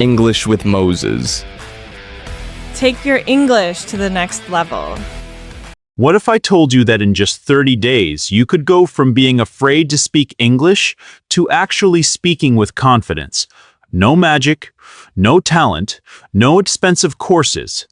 English with Moses. Take your English to the next level. What if I told you that in just 30 days, you could go from being afraid to speak English to actually speaking with confidence? No magic, no talent, no expensive courses,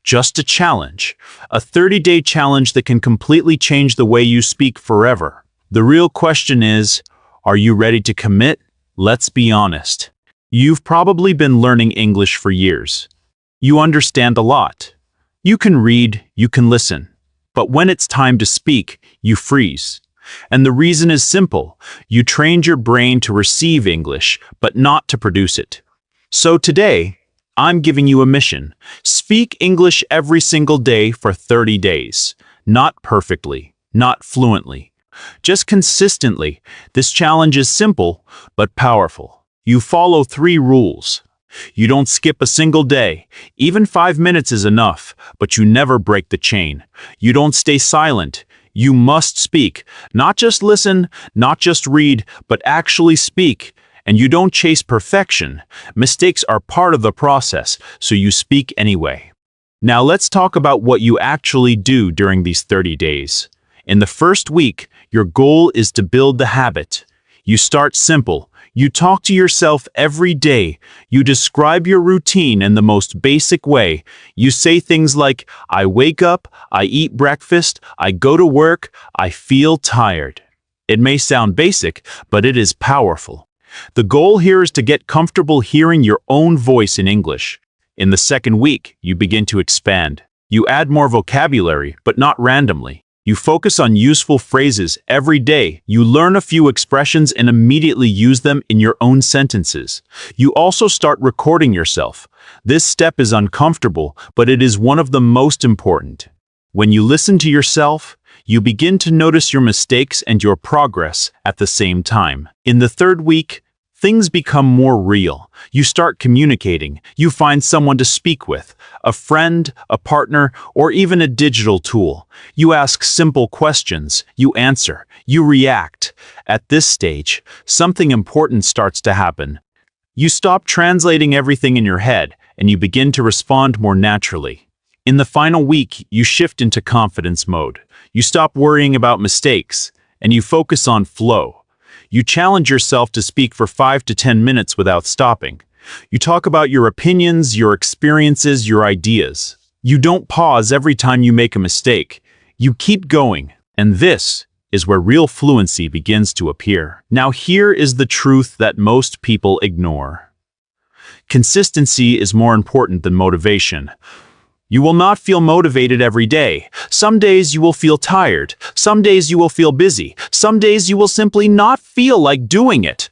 just a challenge. A 30-day challenge that can completely change the way you speak forever. The real question is, are you ready to commit? Let's be honest. You've probably been learning English for years. You understand a lot. You can read, you can listen. But when it's time to speak, you freeze. And the reason is simple. You trained your brain to receive English, but not to produce it. So today, I'm giving you a mission. Speak English every single day for 30 days. Not perfectly, not fluently. Just consistently. This challenge is simple, but powerful. You follow 3 rules. You don't skip a single day. Even 5 minutes is enough, but you never break the chain. You don't stay silent. You must speak. Not just listen, not just read, but actually speak. And you don't chase perfection. Mistakes are part of the process, so you speak anyway. Now let's talk about what you actually do during these 30 days. In the first week, your goal is to build the habit. You start simple. You talk to yourself every day. You describe your routine in the most basic way. You say things like, I wake up, I eat breakfast, I go to work, I feel tired. It may sound basic, but it is powerful. The goal here is to get comfortable hearing your own voice in English. In the second week, you begin to expand. You add more vocabulary, but not randomly. You focus on useful phrases every day. You learn a few expressions and immediately use them in your own sentences. You also start recording yourself. This step is uncomfortable, but it is one of the most important. When you listen to yourself, you begin to notice your mistakes and your progress at the same time. In the third week, things become more real. You start communicating. You find someone to speak with, a friend, a partner, or even a digital tool. You ask simple questions. You answer. You react. At this stage, something important starts to happen. You stop translating everything in your head, and you begin to respond more naturally. In the final week, you shift into confidence mode. You stop worrying about mistakes, and you focus on flow. You challenge yourself to speak for 5 to 10 minutes without stopping. You talk about your opinions, your experiences, your ideas. You don't pause every time you make a mistake. You keep going, and this is where real fluency begins to appear. Now here is the truth that most people ignore. Consistency is more important than motivation. You will not feel motivated every day. Some days you will feel tired. Some days you will feel busy. Some days you will simply not feel like doing it.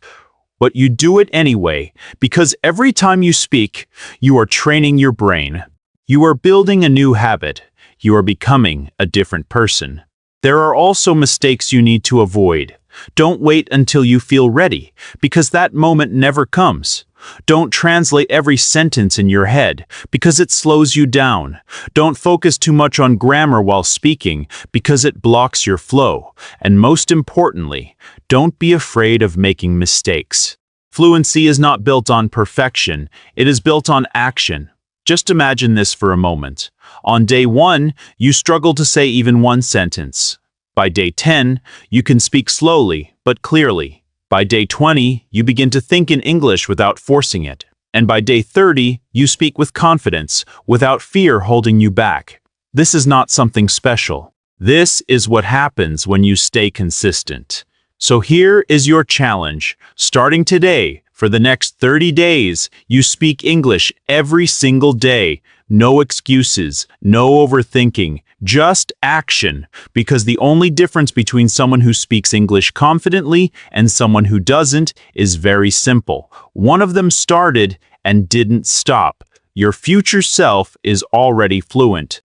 But you do it anyway, because every time you speak, you are training your brain. You are building a new habit. You are becoming a different person. There are also mistakes you need to avoid. Don't wait until you feel ready, because that moment never comes. Don't translate every sentence in your head, because it slows you down. Don't focus too much on grammar while speaking, because it blocks your flow. And most importantly, don't be afraid of making mistakes. Fluency is not built on perfection, it is built on action. Just imagine this for a moment. On day 1, you struggle to say even one sentence. By day 10, you can speak slowly, but clearly. By day 20, you begin to think in English without forcing it. And by day 30, you speak with confidence, without fear holding you back. This is not something special. This is what happens when you stay consistent. So here is your challenge. Starting today, for the next 30 days, you speak English every single day. No excuses, no overthinking, just action. Because the only difference between someone who speaks English confidently and someone who doesn't is very simple. One of them started and didn't stop. Your future self is already fluent.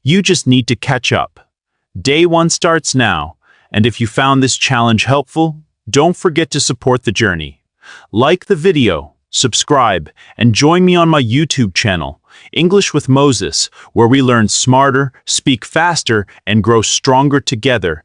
You just need to catch up. Day 1 starts now. And if you found this challenge helpful, don't forget to support the journey. Like the video, subscribe, and join me on my YouTube channel, English with Moses, where we learn smarter, speak faster, and grow stronger together.